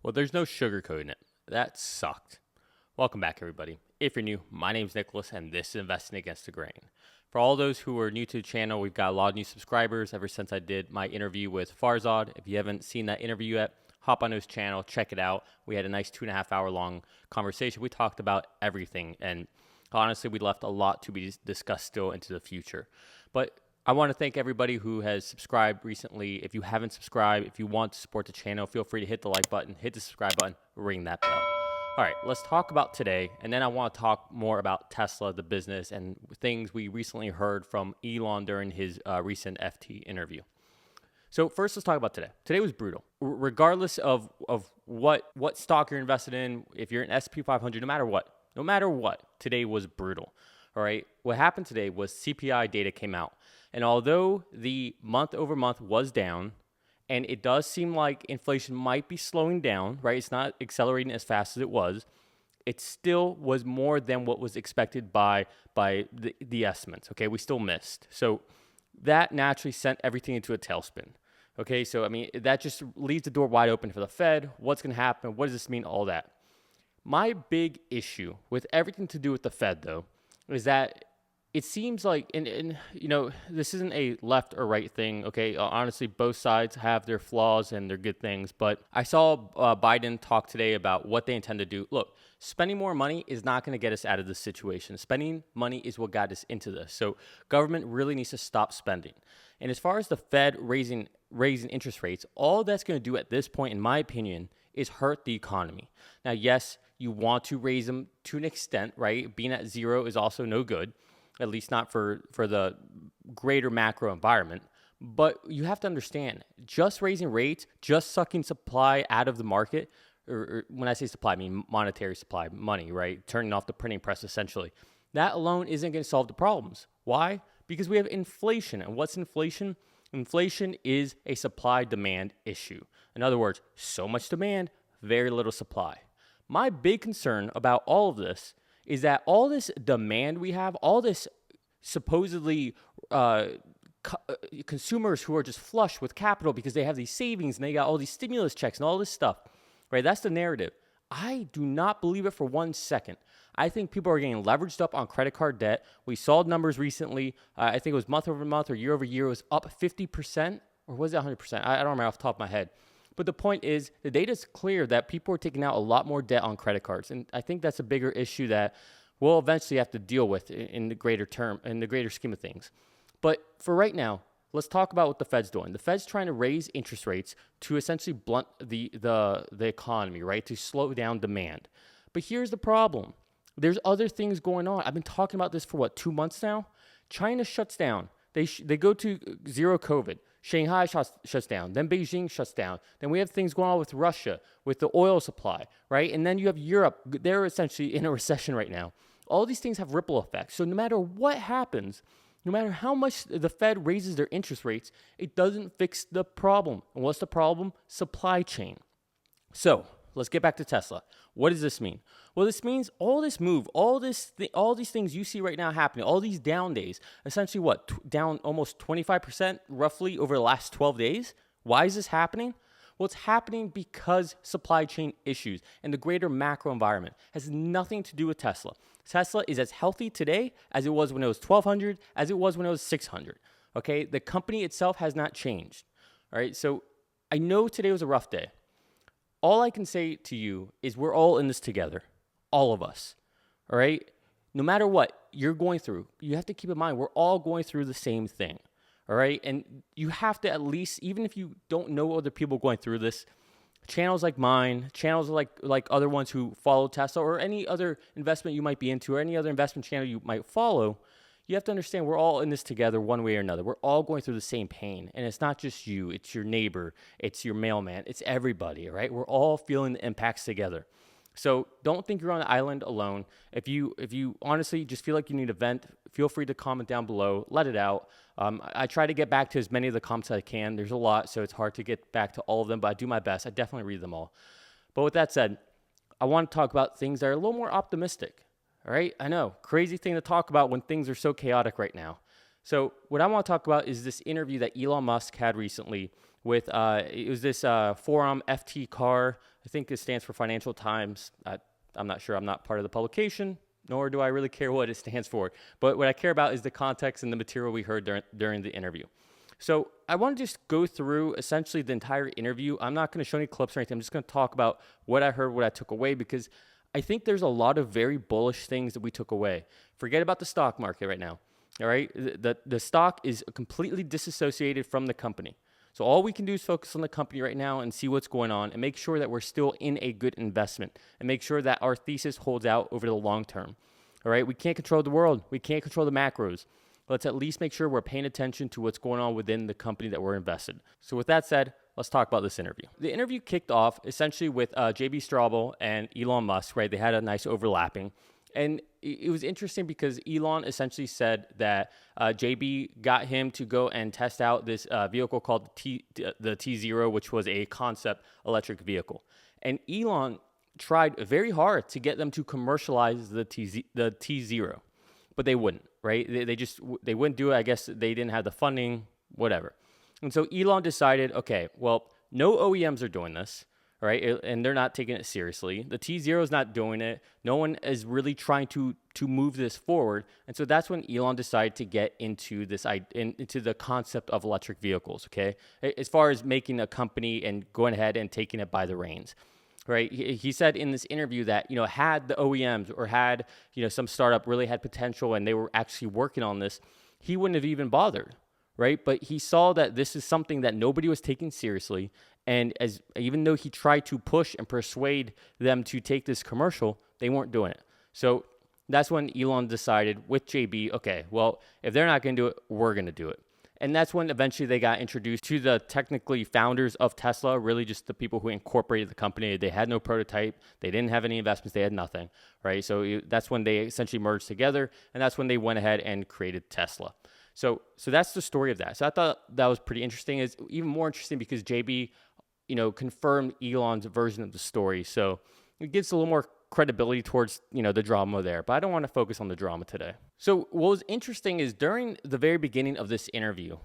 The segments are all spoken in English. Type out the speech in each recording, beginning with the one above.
Well, there's no sugarcoating it. That sucked. Welcome back, everybody. If you're new, my name's Nicholas, and this is Investing Against the Grain. For all those who are new to the channel, we've got a lot of new subscribers ever since I did my interview with Farzad. If you haven't seen that interview yet, hop on his channel, check it out. We had a nice 2.5 hour long conversation. We talked about everything, and honestly, we left a lot to be discussed still into the future. But I want to thank everybody who has subscribed recently. If you haven't subscribed, if you want to support the channel, feel free to hit the like button, hit the subscribe button, ring that bell. All right, let's talk about today, and then I want to talk more about Tesla, the business, and things we recently heard from Elon during his recent FT interview. So first, let's talk about today. Today was brutal. Regardless of what stock you're invested in, if you're an S&P 500, no matter what, today was brutal. All right, what happened today was CPI data came out. And although the month over month was down, and it does seem like inflation might be slowing down, right? It's not accelerating as fast as it was. It still was more than what was expected by the estimates, okay? We still missed. So that naturally sent everything into a tailspin, okay? So, I mean, that just leaves the door wide open for the Fed. What's going to happen? What does this mean? All that. My big issue with everything to do with the Fed, though, is that it seems like, and you know, this isn't a left or right thing, okay? Honestly, both sides have their flaws and their good things, but I saw Biden talk today about what they intend to do. Look, spending more money is not going to get us out of this situation. Spending money is what got us into this. So government really needs to stop spending. And as far as the Fed raising interest rates, all that's going to do at this point, in my opinion, is hurt the economy. Now, yes, you want to raise them to an extent, right? Being at zero is also no good, at least not for the greater macro environment. But you have to understand, just raising rates, just sucking supply out of the market, or when I say supply, I mean monetary supply, money, right? Turning off the printing press, essentially. That alone isn't going to solve the problems. Why? Because we have inflation. And what's inflation? Inflation is a supply-demand issue. In other words, so much demand, very little supply. My big concern about all of this is that all this demand we have, all this supposedly consumers who are just flush with capital because they have these savings and they got all these stimulus checks and all this stuff, right? That's the narrative. I do not believe it for 1 second. I think people are getting leveraged up on credit card debt. We saw numbers recently. I think it was month over month or year over year. It was up 50%, or was it 100%? I don't remember off the top of my head. But the point is, the data is clear that people are taking out a lot more debt on credit cards. And I think that's a bigger issue that we'll eventually have to deal with in the greater scheme of things. But for right now, let's talk about what the Fed's doing. The Fed's trying to raise interest rates to essentially blunt the economy, right? To slow down demand. But here's the problem. There's other things going on. I've been talking about this for 2 months now? China shuts down. They go to zero COVID. Shanghai shuts down. Then Beijing shuts down. Then we have things going on with Russia, with the oil supply, right? And then you have Europe. They're essentially in a recession right now. All these things have ripple effects. So no matter what happens, no matter how much the Fed raises their interest rates, it doesn't fix the problem. And what's the problem? Supply chain. So let's get back to Tesla. What does this mean? Well, this means all this move, all these things you see right now happening, all these down days, essentially down almost 25% roughly over the last 12 days. Why is this happening? Well, it's happening because supply chain issues and the greater macro environment has nothing to do with Tesla. Tesla is as healthy today as it was when it was 1,200, as it was when it was 600. Okay, the company itself has not changed. All right, so I know today was a rough day. All I can say to you is we're all in this together, all of us, all right? No matter what you're going through, you have to keep in mind we're all going through the same thing, all right? And you have to at least, even if you don't know other people going through this, channels like mine, channels like other ones who follow Tesla or any other investment you might be into or any other investment channel you might follow, you have to understand we're all in this together one way or another. We're all going through the same pain. And it's not just you. It's your neighbor. It's your mailman. It's everybody, right? We're all feeling the impacts together. So don't think you're on the island alone. If you honestly just feel like you need a vent, feel free to comment down below. Let it out. I try to get back to as many of the comments as I can. There's a lot, so it's hard to get back to all of them, but I do my best. I definitely read them all. But with that said, I want to talk about things that are a little more optimistic. All right, I know, crazy thing to talk about when things are so chaotic right now. So what I want to talk about is this interview that Elon Musk had recently with, it was this forum FT Car I think it stands for Financial Times. I'm not sure. I'm not part of the publication, nor do I really care what it stands for. But what I care about is the context and the material we heard during the interview. So I want to just go through essentially the entire interview. I'm not going to show any clips or anything. I'm just going to talk about what I heard, what I took away, because I think there's a lot of very bullish things that we took away. Forget about the stock market right now. All right. The stock is completely disassociated from the company. So all we can do is focus on the company right now and see what's going on and make sure that we're still in a good investment and make sure that our thesis holds out over the long term. All right. We can't control the world. We can't control the macros. Let's at least make sure we're paying attention to what's going on within the company that we're invested. So with that said, let's talk about this interview. The interview kicked off essentially with JB Straubel and Elon Musk, right? They had a nice overlapping. And it was interesting because Elon essentially said that JB got him to go and test out this vehicle called the T0, which was a concept electric vehicle. And Elon tried very hard to get them to commercialize the T0, but they wouldn't, right? They wouldn't do it. I guess they didn't have the funding, whatever. And so Elon decided, okay, well, no OEMs are doing this, right? And they're not taking it seriously. The T0 is not doing it. No one is really trying to move this forward. And so that's when Elon decided to get into into the concept of electric vehicles, okay? As far as making a company and going ahead and taking it by the reins. Right. He said in this interview that, had the OEMs or had, some startup really had potential and they were actually working on this, he wouldn't have even bothered. Right. But he saw that this is something that nobody was taking seriously. And even though he tried to push and persuade them to take this commercial, they weren't doing it. So that's when Elon decided with JB, okay, well, if they're not going to do it, we're going to do it. And that's when eventually they got introduced to the technically founders of Tesla, really just the people who incorporated the company. They had no prototype. They didn't have any investments. They had nothing, right? So that's when they essentially merged together, and that's when they went ahead and created Tesla. So that's the story of that. So I thought that was pretty interesting. It's even more interesting because JB, confirmed Elon's version of the story. So it gives a little more credibility towards, the drama there. But I don't want to focus on the drama today. So what was interesting is during the very beginning of this interview,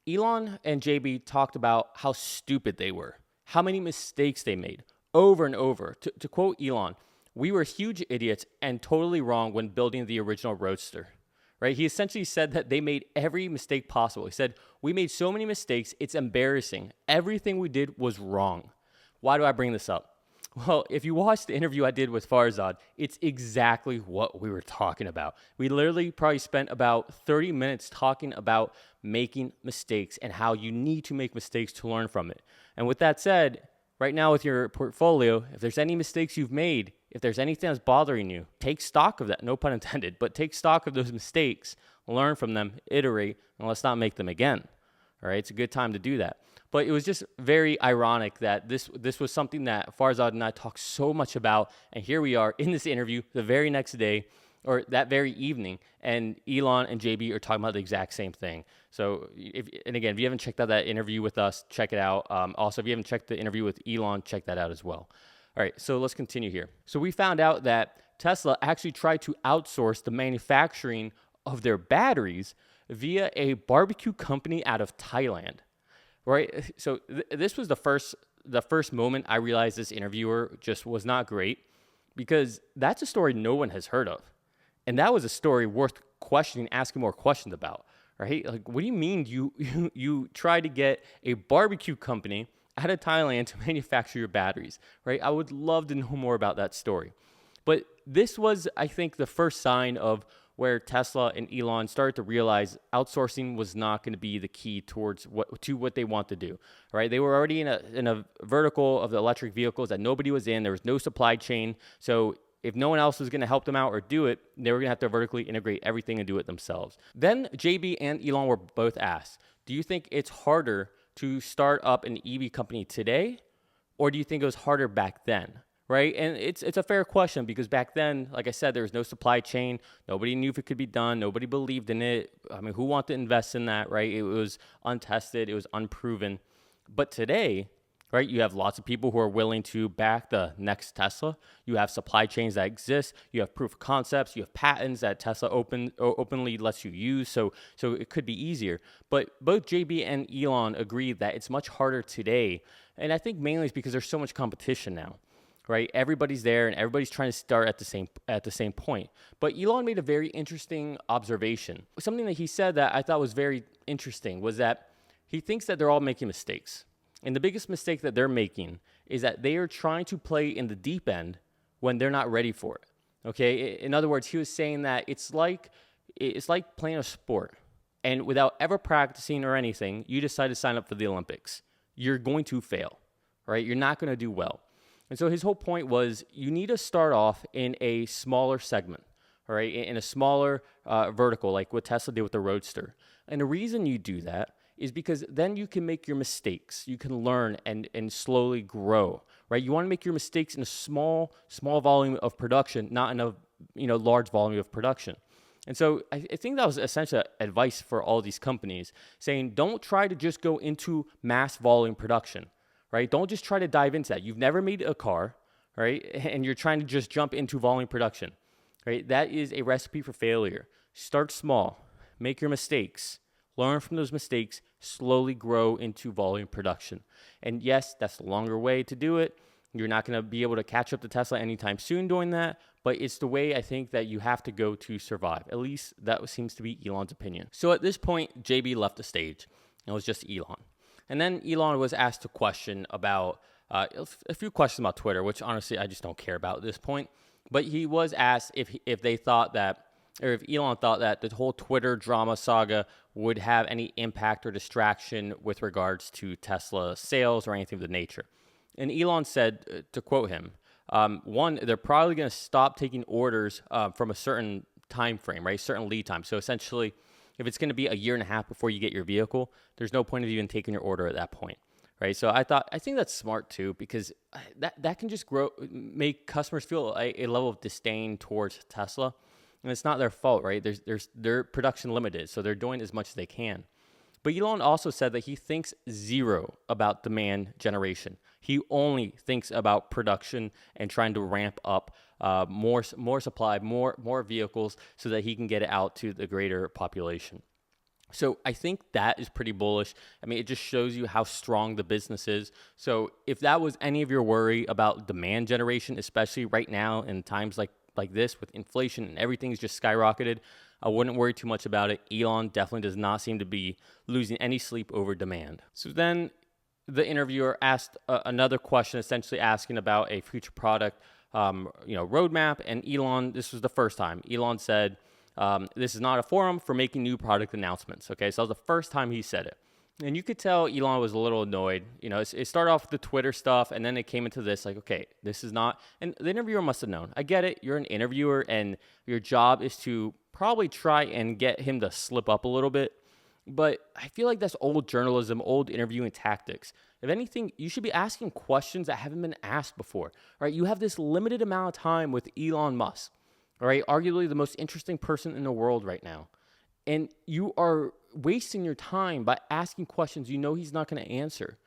Elon and JB talked about how stupid they were, how many mistakes they made over and over. To quote Elon, "We were huge idiots and totally wrong when building the original Roadster." Right? He essentially said that they made every mistake possible. He said, "We made so many mistakes, it's embarrassing. Everything we did was wrong." Why do I bring this up? Well, if you watch the interview I did with Farzad, it's exactly what we were talking about. We literally probably spent about 30 minutes talking about making mistakes and how you need to make mistakes to learn from it. And with that said, right now with your portfolio, if there's any mistakes you've made, if there's anything that's bothering you, take stock of that. No pun intended, but take stock of those mistakes, learn from them, iterate, and let's not make them again. All right, it's a good time to do that. But it was just very ironic that this was something that Farzad and I talked so much about, and here we are in this interview the very next day, or that very evening, and Elon and JB are talking about the exact same thing. So, if you haven't checked out that interview with us, check it out. Also, if you haven't checked the interview with Elon, check that out as well. All right, so let's continue here. So we found out that Tesla actually tried to outsource the manufacturing of their batteries via a barbecue company out of Thailand. Right? So this was the first moment I realized this interviewer just was not great, because that's a story no one has heard of. And that was a story worth asking more questions about. Right? Like, what do you mean you try to get a barbecue company out of Thailand to manufacture your batteries? Right? I would love to know more about that story. But this was, I think, the first sign of where Tesla and Elon started to realize outsourcing was not going to be the key towards what they want to do. Right? They were already in a vertical of the electric vehicles that nobody was in. There was no supply chain. So if no one else was going to help them out or do it, they were going to have to vertically integrate everything and do it themselves. Then JB and Elon were both asked, do you think it's harder to start up an EV company today, or do you think it was harder back then? Right? And it's a fair question, because back then, like I said, there was no supply chain. Nobody knew if it could be done. Nobody believed in it. I mean, who wanted to invest in that, right? It was untested. It was unproven. But today, right? You have lots of people who are willing to back the next Tesla. You have supply chains that exist. You have proof of concepts. You have patents that Tesla openly lets you use. So it could be easier. But both JB and Elon agree that it's much harder today. And I think mainly it's because there's so much competition now, right? Everybody's there and everybody's trying to start at the same point. But Elon made a very interesting observation. Something that he said that I thought was very interesting was that he thinks that they're all making mistakes. And the biggest mistake that they're making is that they are trying to play in the deep end when they're not ready for it. Okay? In other words, he was saying that it's like playing a sport. And without ever practicing or anything, you decide to sign up for the Olympics. You're going to fail, right? You're not going to do well. And so his whole point was you need to start off in a smaller segment, all right, in a smaller vertical, like what Tesla did with the Roadster. And the reason you do that is because then you can make your mistakes. You can learn and slowly grow, right? You want to make your mistakes in a small volume of production, not in a large volume of production. And so I think that was essentially advice for all these companies, saying don't try to just go into mass volume production, right? Don't just try to dive into that. You've never made a car, right? And you're trying to just jump into volume production, right? That is a recipe for failure. Start small, make your mistakes, learn from those mistakes, slowly grow into volume production. And yes, that's the longer way to do it. You're not going to be able to catch up to Tesla anytime soon doing that, but it's the way I think that you have to go to survive. At least that seems to be Elon's opinion. So at this point, JB left the stage. It was just Elon. And then Elon was asked a question about, a few questions about Twitter, which honestly I just don't care about at this point. But he was asked if they thought that, or if Elon thought that the whole Twitter drama saga would have any impact or distraction with regards to Tesla sales or anything of the nature. And Elon said, to quote him, one, they're probably going to stop taking orders from a certain time frame, right? Certain lead time. So essentially, if it's going to be a year and a half before you get your vehicle, there's no point of even taking your order at that point, right? So I think that's smart too, because that can just make customers feel a level of disdain towards Tesla. And it's not their fault, right? They're production limited, so they're doing as much as they can. But Elon also said that he thinks zero about demand generation. He only thinks about production and trying to ramp up more supply, more vehicles, so that he can get it out to the greater population. So I think that is pretty bullish. I mean, it just shows you how strong the business is. So if that was any of your worry about demand generation, especially right now in times like this with inflation and everything's just skyrocketed, I wouldn't worry too much about it. Elon definitely does not seem to be losing any sleep over demand. So then the interviewer asked another question, essentially asking about a future product roadmap. And Elon, this was the first time, Elon said, this is not a forum for making new product announcements. Okay, so that was the first time he said it. And you could tell Elon was a little annoyed. It started off with the Twitter stuff, and then it came into this, like, okay, this is not, and the interviewer must have known. I get it. You're an interviewer, and your job is to probably try and get him to slip up a little bit. But I feel like that's old journalism, old interviewing tactics. If anything, you should be asking questions that haven't been asked before. All right, you have this limited amount of time with Elon Musk, all right, arguably the most interesting person in the world right now. And you are wasting your time by asking questions you know he's not going to answer.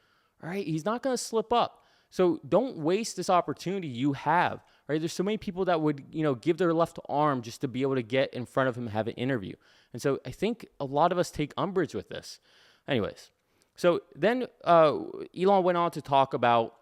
All right, he's not going to slip up. So don't waste this opportunity you have. Right? There's so many people that would, give their left arm just to be able to get in front of him and have an interview. And so I think a lot of us take umbrage with this. Anyways, so then Elon went on to talk about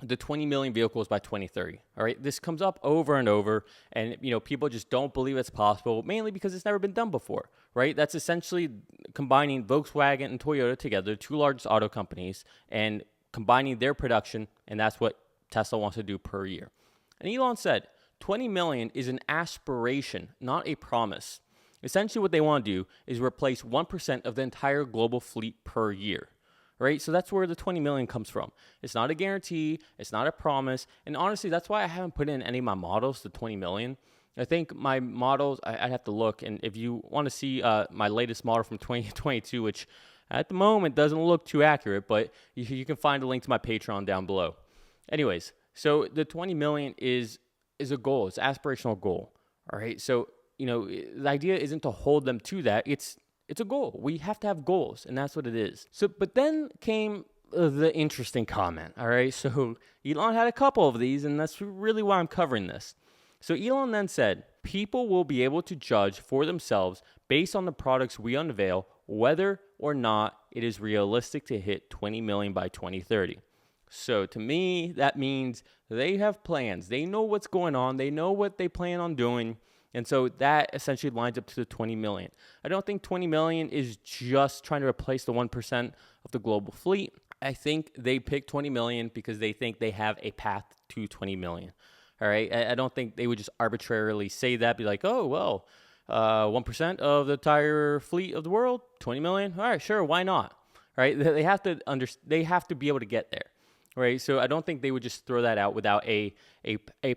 the 20 million vehicles by 2030. All right, this comes up over and over, and people just don't believe it's possible, mainly because it's never been done before. Right? That's essentially combining Volkswagen and Toyota together, two largest auto companies, and combining their production, and that's what Tesla wants to do per year. And Elon said 20 million is an aspiration, not a promise. Essentially what they want to do is replace 1% of the entire global fleet per year. Right? So that's where the 20 million comes from. It's not a guarantee. It's not a promise. And honestly, that's why I haven't put in any of my models, the 20 million. I think my models, I'd have to look. And if you want to see my latest model from 2022, which at the moment doesn't look too accurate, but you can find a link to my Patreon down below. Anyways, so the 20 million is a goal. It's an aspirational goal. All right. So, the idea isn't to hold them to that. It's a goal. We have to have goals, and that's what it is. So, but then came the interesting comment. All right. So Elon had a couple of these, and that's really why I'm covering this. So Elon then said, people will be able to judge for themselves based on the products we unveil whether or not it is realistic to hit 20 million by 2030. So to me, that means they have plans. They know what's going on. They know what they plan on doing. And so that essentially lines up to the 20 million. I don't think 20 million is just trying to replace the 1% of the global fleet. I think they picked 20 million because they think they have a path to 20 million. All right. I don't think they would just arbitrarily say that, be like, oh, well, 1% of the entire fleet of the world, 20 million. All right, sure. Why not? All right. They have to they have to be able to get there. Right. So I don't think they would just throw that out without a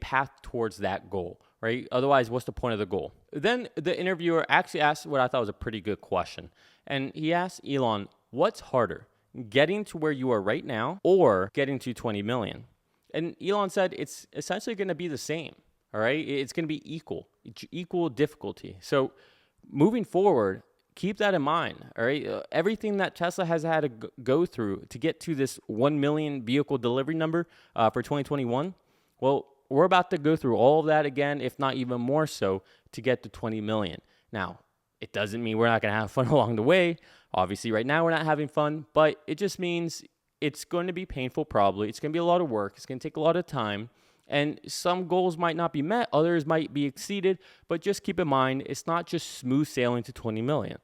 path towards that goal. Right. Otherwise, what's the point of the goal? Then the interviewer actually asked what I thought was a pretty good question. And he asked Elon, what's harder, getting to where you are right now or getting to 20 million? And Elon said it's essentially going to be the same. All right. It's going to be equal difficulty. So moving forward, keep that in mind. All right. Everything that Tesla has had to go through to get to this 1 million vehicle delivery number for 2021. Well, we're about to go through all of that again, if not even more so, to get to 20 million. Now, it doesn't mean we're not going to have fun along the way. Obviously, right now we're not having fun, but it just means it's going to be painful probably. It's going to be a lot of work. It's going to take a lot of time. And some goals might not be met. Others might be exceeded. But just keep in mind, it's not just smooth sailing to 20 million.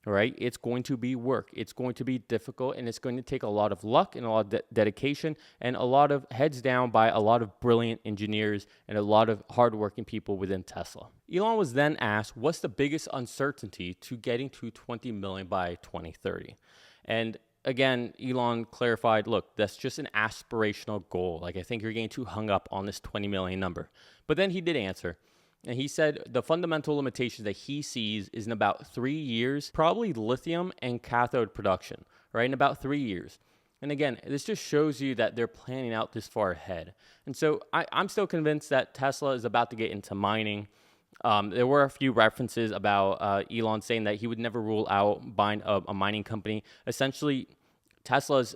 All right, it's going to be work. It's going to be difficult, and it's going to take a lot of luck and a lot of dedication and a lot of heads down by a lot of brilliant engineers and a lot of hardworking people within Tesla. Elon was then asked, what's the biggest uncertainty to getting to 20 million by 2030? And again, Elon clarified, look, that's just an aspirational goal. Like, I think you're getting too hung up on this 20 million number. But then he did answer. And he said the fundamental limitations that he sees is in about 3 years, probably lithium and cathode production, right? In about 3 years. And again, this just shows you that they're planning out this far ahead. And so I'm still convinced that Tesla is about to get into mining. There were a few references about Elon saying that he would never rule out buying a mining company. Essentially, Tesla's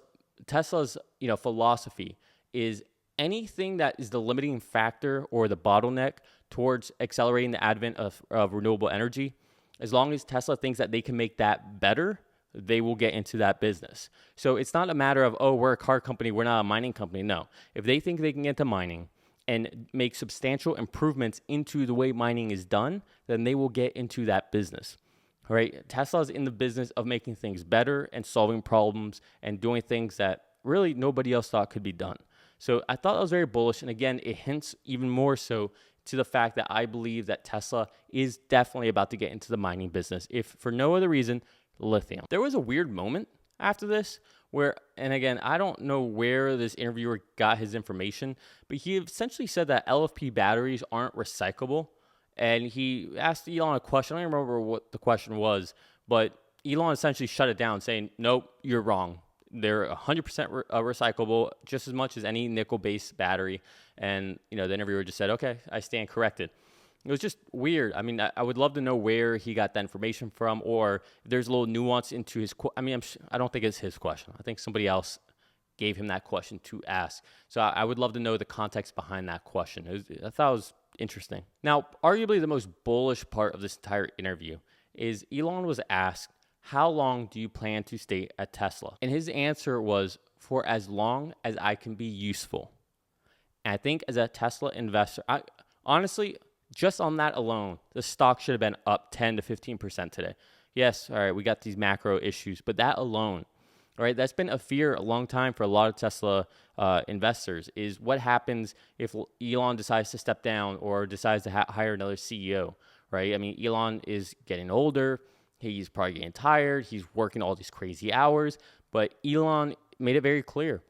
philosophy is anything that is the limiting factor or the bottleneck towards accelerating the advent of renewable energy, as long as Tesla thinks that they can make that better, they will get into that business. So it's not a matter of, oh, we're a car company, we're not a mining company. No. If they think they can get into mining and make substantial improvements into the way mining is done, then they will get into that business. All right? Tesla is in the business of making things better and solving problems and doing things that really nobody else thought could be done. So I thought that was very bullish. And again, it hints even more so to the fact that I believe that Tesla is definitely about to get into the mining business, if for no other reason, lithium. There was a weird moment after this where, and again, I don't know where this interviewer got his information, but he essentially said that LFP batteries aren't recyclable. And he asked Elon a question. I don't remember what the question was, but Elon essentially shut it down saying, nope, you're wrong. They're 100% recyclable, just as much as any nickel-based battery. And, the interviewer just said, okay, I stand corrected. It was just weird. I mean, I would love to know where he got that information from, or if there's a little nuance into his I don't think it's his question. I think somebody else gave him that question to ask. So I would love to know the context behind that question. I thought it was interesting. Now, arguably the most bullish part of this entire interview is Elon was asked, how long do you plan to stay at Tesla? And his answer was, for as long as I can be useful. And I think as a Tesla investor, honestly, just on that alone, the stock should have been up 10 to 15% today. Yes, all right, we got these macro issues, but that alone, all right, that's been a fear a long time for a lot of Tesla investors, is what happens if Elon decides to step down or decides to hire another CEO, right? I mean, Elon is getting older. He's probably getting tired. He's working all these crazy hours. But Elon made it very clear.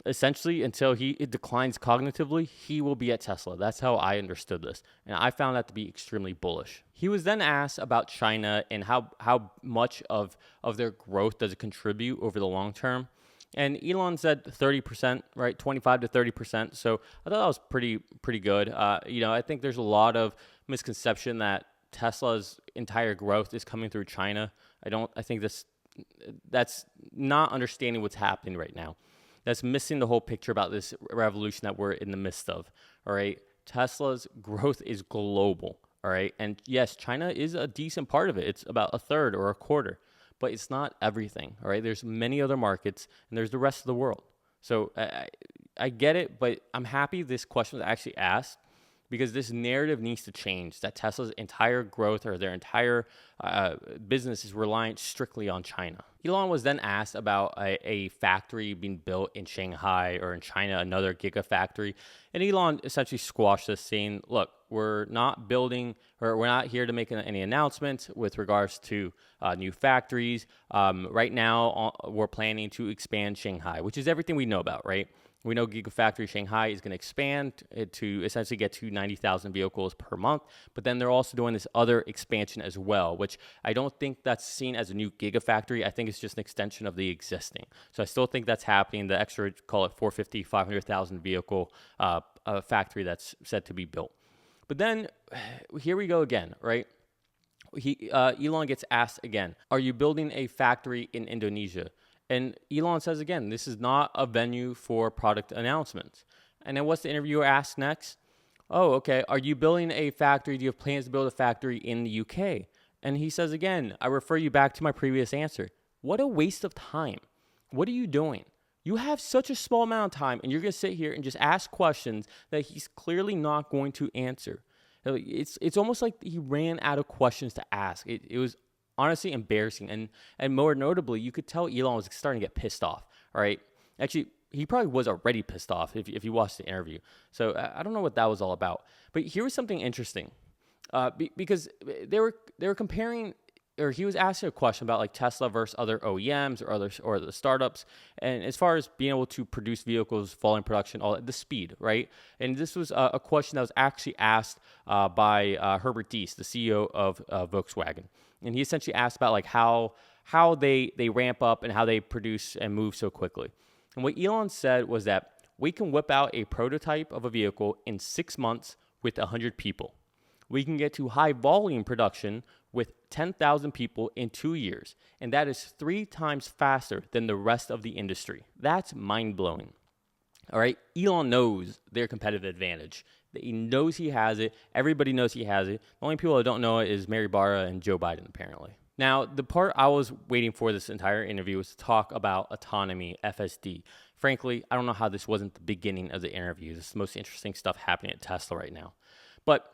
Essentially, until he declines cognitively, he will be at Tesla. That's how I understood this. And I found that to be extremely bullish. He was then asked about China and how much of their growth does it contribute over the long term. And Elon said 30%, right? 25 to 30%. So I thought that was pretty good. I think there's a lot of misconception that Tesla's entire growth is coming through China. I think that's not understanding what's happening right now. that's missing the whole picture about this revolution that we're in the midst of. All right. Tesla's growth is global. All right. And yes, China is a decent part of it. It's about a third or a quarter, but it's not everything. All right. There's many other markets and there's the rest of the world. So I get it, but I'm happy this question was actually asked, because this narrative needs to change, that Tesla's entire growth or their entire business is reliant strictly on China. Elon was then asked about a factory being built in Shanghai or in China, another gigafactory. And Elon essentially squashed this, saying, look, we're not building, or we're not here to make any announcements with regards to new factories. Right now, we're planning to expand Shanghai, which is everything we know about, right? We know Gigafactory Shanghai is going to expand to essentially get to 90,000 vehicles per month, but then they're also doing this other expansion as well, which I don't think that's seen as a new Gigafactory. I think it's just an extension of the existing. So I still think that's happening. The extra, call it 450, 500,000 vehicle factory that's set to be built. But then here we go again, right? Elon gets asked again, are you building a factory in Indonesia? And Elon says again, this is not a venue for product announcements. And then what's the interviewer asked next? Oh, okay. Are you building a factory? Do you have plans to build a factory in the UK? And he says again, I refer you back to my previous answer. What a waste of time. What are you doing? You have such a small amount of time, and you're going to sit here and just ask questions that he's clearly not going to answer. It's almost like he ran out of questions to ask. It was honestly embarrassing. And more notably, you could tell Elon was starting to get pissed off. All right. Actually, he probably was already pissed off if you watched the interview. So I don't know what that was all about. But here was something interesting, because they were comparing, or he was asking a question about like Tesla versus other OEMs or the startups, and as far as being able to produce vehicles, volume production, all the speed, right? And this was a question that was actually asked by Herbert Diess, the CEO of Volkswagen. And he essentially asked about like how they ramp up and how they produce and move so quickly. And what Elon said was that we can whip out a prototype of a vehicle in 6 months with 100 people. We can get to high volume production with 10,000 people in 2 years. And that is 3 times faster than the rest of the industry. That's mind-blowing. All right, Elon knows their competitive advantage. He knows he has it. Everybody knows he has it. The only people that don't know it is Mary Barra and Joe Biden, apparently. Now, the part I was waiting for this entire interview was to talk about autonomy, FSD. Frankly, I don't know how this wasn't the beginning of the interview. This is the most interesting stuff happening at Tesla right now. But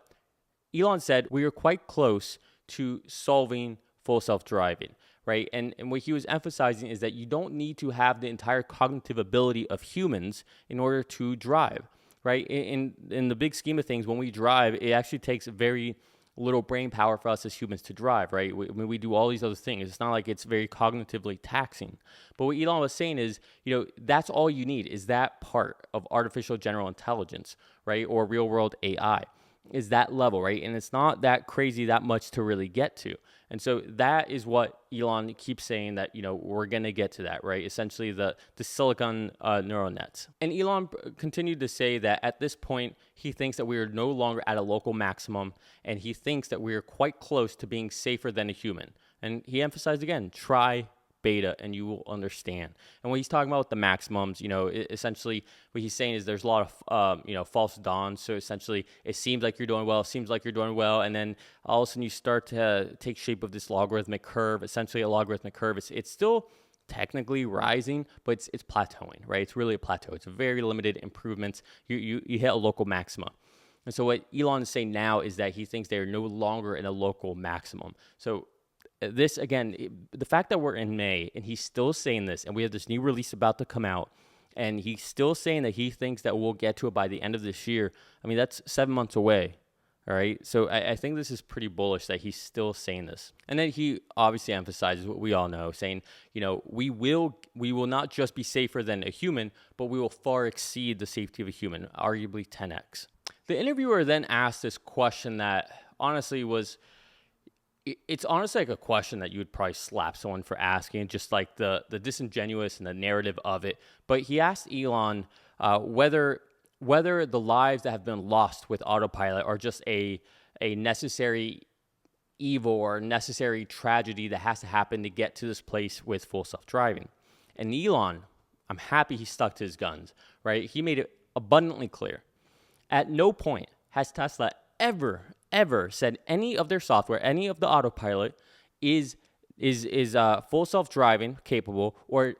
Elon said we are quite close to solving full self-driving, right? And what he was emphasizing is that you don't need to have the entire cognitive ability of humans in order to drive, right? In the big scheme of things, when we drive, it actually takes very little brain power for us as humans to drive, right? We do all these other things. It's not like it's very cognitively taxing. But what Elon was saying is, that's all you need is that part of artificial general intelligence, right? Or real world AI. Is that level, right? And it's not that crazy that much to really get to. And so that is what Elon keeps saying, that, we're going to get to that, right? Essentially the silicon neural nets. And Elon continued to say that at this point, he thinks that we are no longer at a local maximum, and he thinks that we are quite close to being safer than a human. And he emphasized again, try beta and you will understand. And when he's talking about the maximums, essentially what he's saying is there's a lot of false dawns. So essentially it seems like you're doing well, and then all of a sudden you start to take shape of this logarithmic curve. Essentially a logarithmic curve. It's still technically rising, but it's plateauing, right? It's really a plateau. It's very limited improvements. You hit a local maxima. And so what Elon is saying now is that he thinks they're no longer in a local maximum. So this, again, the fact that we're in May and he's still saying this, and we have this new release about to come out, and he's still saying that he thinks that we'll get to it by the end of this year. I mean, that's 7 months away. All right. So I think this is pretty bullish that he's still saying this. And then he obviously emphasizes what we all know, saying, we will not just be safer than a human, but we will far exceed the safety of a human, arguably 10x. The interviewer then asked this question that honestly it's honestly like a question that you would probably slap someone for asking, just like the disingenuous and the narrative of it. But he asked Elon whether the lives that have been lost with autopilot are just a necessary evil or necessary tragedy that has to happen to get to this place with full self-driving. And Elon, I'm happy he stuck to his guns, right? He made it abundantly clear. At no point has Tesla ever said any of their software, any of the autopilot is full self-driving capable or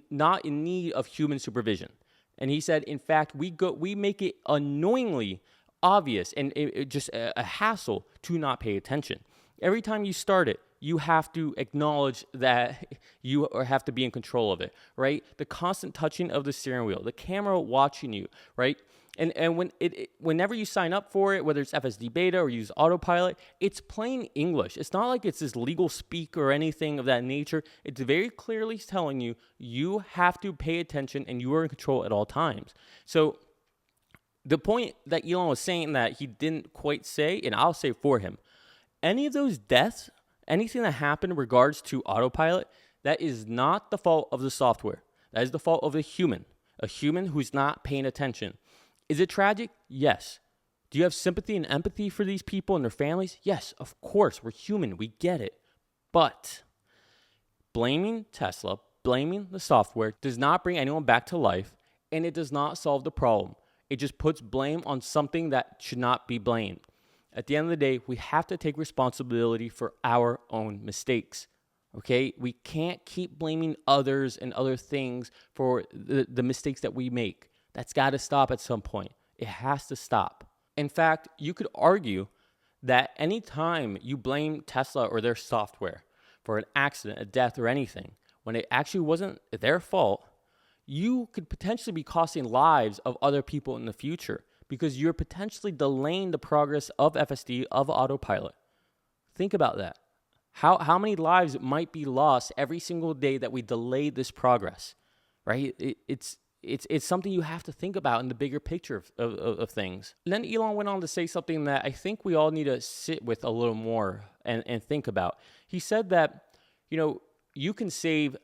not in need of human supervision. And he said, in fact, we make it annoyingly obvious and it just a hassle to not pay attention. Every time you start it, you have to acknowledge that you have to be in control of it, right? The constant touching of the steering wheel, the camera watching you, right? And whenever you sign up for it, whether it's FSD beta or use autopilot, it's plain English. It's not like it's this legal speak or anything of that nature. It's very clearly telling you you have to pay attention and you are in control at all times. So the point that Elon was saying that he didn't quite say, and I'll say for him, any of those deaths, anything that happened in regards to autopilot, that is not the fault of the software. That is the fault of a human who's not paying attention. Is it tragic? Yes. Do you have sympathy and empathy for these people and their families? Yes, of course. We're human. We get it. But blaming Tesla, blaming the software does not bring anyone back to life, and it does not solve the problem. It just puts blame on something that should not be blamed. At the end of the day, we have to take responsibility for our own mistakes. Okay? We can't keep blaming others and other things for the mistakes that we make. That's got to stop at some point. It has to stop. In fact, you could argue that anytime you blame Tesla or their software for an accident, a death, or anything, when it actually wasn't their fault, you could potentially be costing lives of other people in the future because you're potentially delaying the progress of FSD, of autopilot. Think about that. How many lives might be lost every single day that we delay this progress, right? It's something you have to think about in the bigger picture of things. And then Elon went on to say something that I think we all need to sit with a little more and think about. He said that, you can save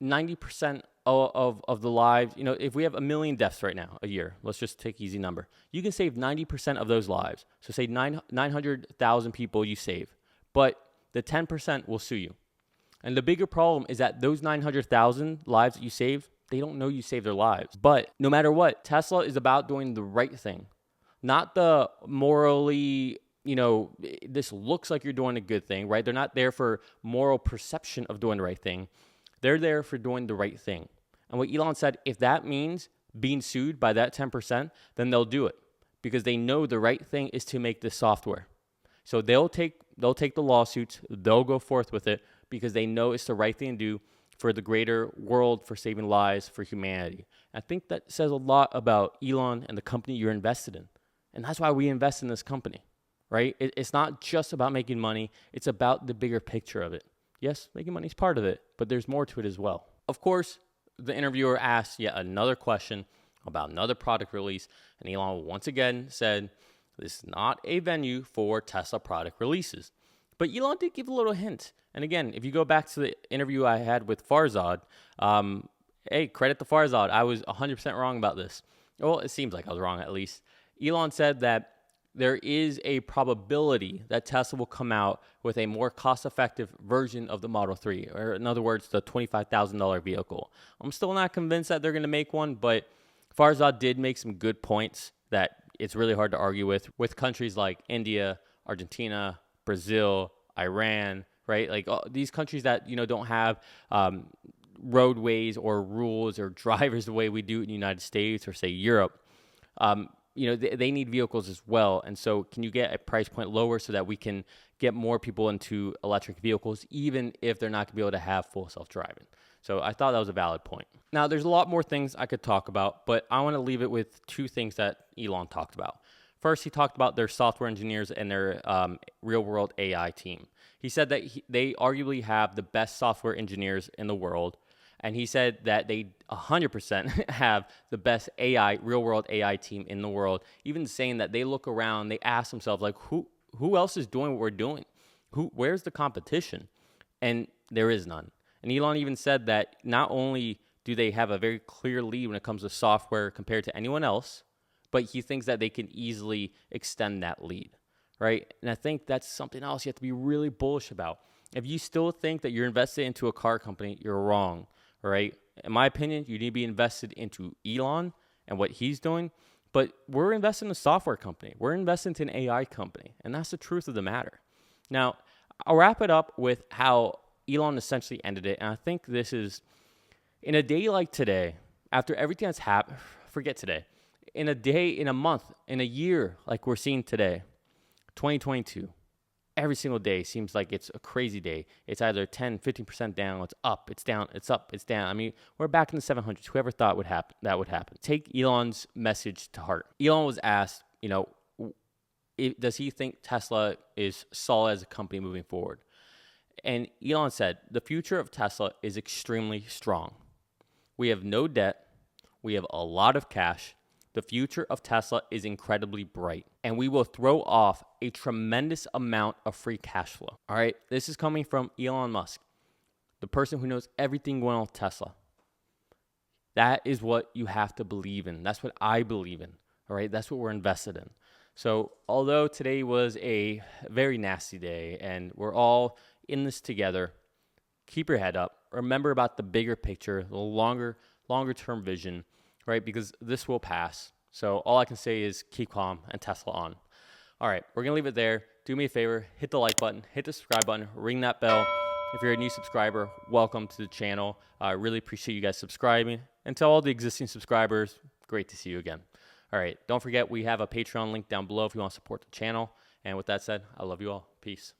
90% of the lives. If we have 1 million deaths right now a year, let's just take easy number. You can save 90% of those lives. So say 900,000 people you save, but the 10% will sue you. And the bigger problem is that those 900,000 lives that you save, they don't know you saved their lives. But no matter what, Tesla is about doing the right thing, not the morally, this looks like you're doing a good thing, right? They're not there for moral perception of doing the right thing. They're there for doing the right thing. And what Elon said, if that means being sued by that 10%, then they'll do it because they know the right thing is to make this software. So they'll take the lawsuits, they'll go forth with it because they know it's the right thing to do for the greater world, for saving lives, for humanity. I think that says a lot about Elon and the company you're invested in. And that's why we invest in this company, right? It's not just about making money. It's about the bigger picture of it. Yes, making money is part of it, but there's more to it as well. Of course, the interviewer asked yet another question about another product release, and Elon once again said, this is not a venue for Tesla product releases. But Elon did give a little hint. And again, if you go back to the interview I had with Farzad, hey, credit to Farzad. I was 100% wrong about this. Well, it seems like I was wrong at least. Elon said that there is a probability that Tesla will come out with a more cost-effective version of the Model 3, or in other words, the $25,000 vehicle. I'm still not convinced that they're going to make one, but Farzad did make some good points that it's really hard to argue with countries like India, Argentina, Brazil, Iran, right? Like these countries that, don't have roadways or rules or drivers the way we do in the United States or say Europe. They need vehicles as well. And so can you get a price point lower so that we can get more people into electric vehicles, even if they're not going to be able to have full self-driving? So I thought that was a valid point. Now, there's a lot more things I could talk about, but I want to leave it with two things that Elon talked about. First, he talked about their software engineers and their real-world AI team. He said that they arguably have the best software engineers in the world. And he said that they 100% have the best AI, real-world AI team in the world, even saying that they look around, they ask themselves, like, who else is doing what we're doing? Where's the competition? And there is none. And Elon even said that not only do they have a very clear lead when it comes to software compared to anyone else, but he thinks that they can easily extend that lead, right? And I think that's something else you have to be really bullish about. If you still think that you're invested into a car company, you're wrong. Right? In my opinion, you need to be invested into Elon and what he's doing. But we're invested in a software company. We're invested in an AI company. And that's the truth of the matter. Now, I'll wrap it up with how Elon essentially ended it. And I think this is, in a day like today, after everything that's happened, forget today, in a day, in a month, in a year like we're seeing today, 2022, every single day seems like it's a crazy day. It's either 10, 15% down, it's up, it's down, it's up, it's down. I mean, we're back in the 700s. Whoever thought that would happen. Take Elon's message to heart. Elon was asked, does he think Tesla is solid as a company moving forward? And Elon said, the future of Tesla is extremely strong. We have no debt. We have a lot of cash. The future of Tesla is incredibly bright, and we will throw off a tremendous amount of free cash flow. All right, this is coming from Elon Musk, the person who knows everything going on with Tesla. That is what you have to believe in. That's what I believe in. All right, that's what we're invested in. So although today was a very nasty day and we're all in this together, keep your head up. Remember about the bigger picture, the longer term vision, right? Because this will pass. So all I can say is keep calm and Tesla on. All right, we're going to leave it there. Do me a favor, hit the like button, hit the subscribe button, ring that bell. If you're a new subscriber, welcome to the channel. I really appreciate you guys subscribing. And to all the existing subscribers, great to see you again. All right, don't forget we have a Patreon link down below if you want to support the channel. And with that said, I love you all. Peace.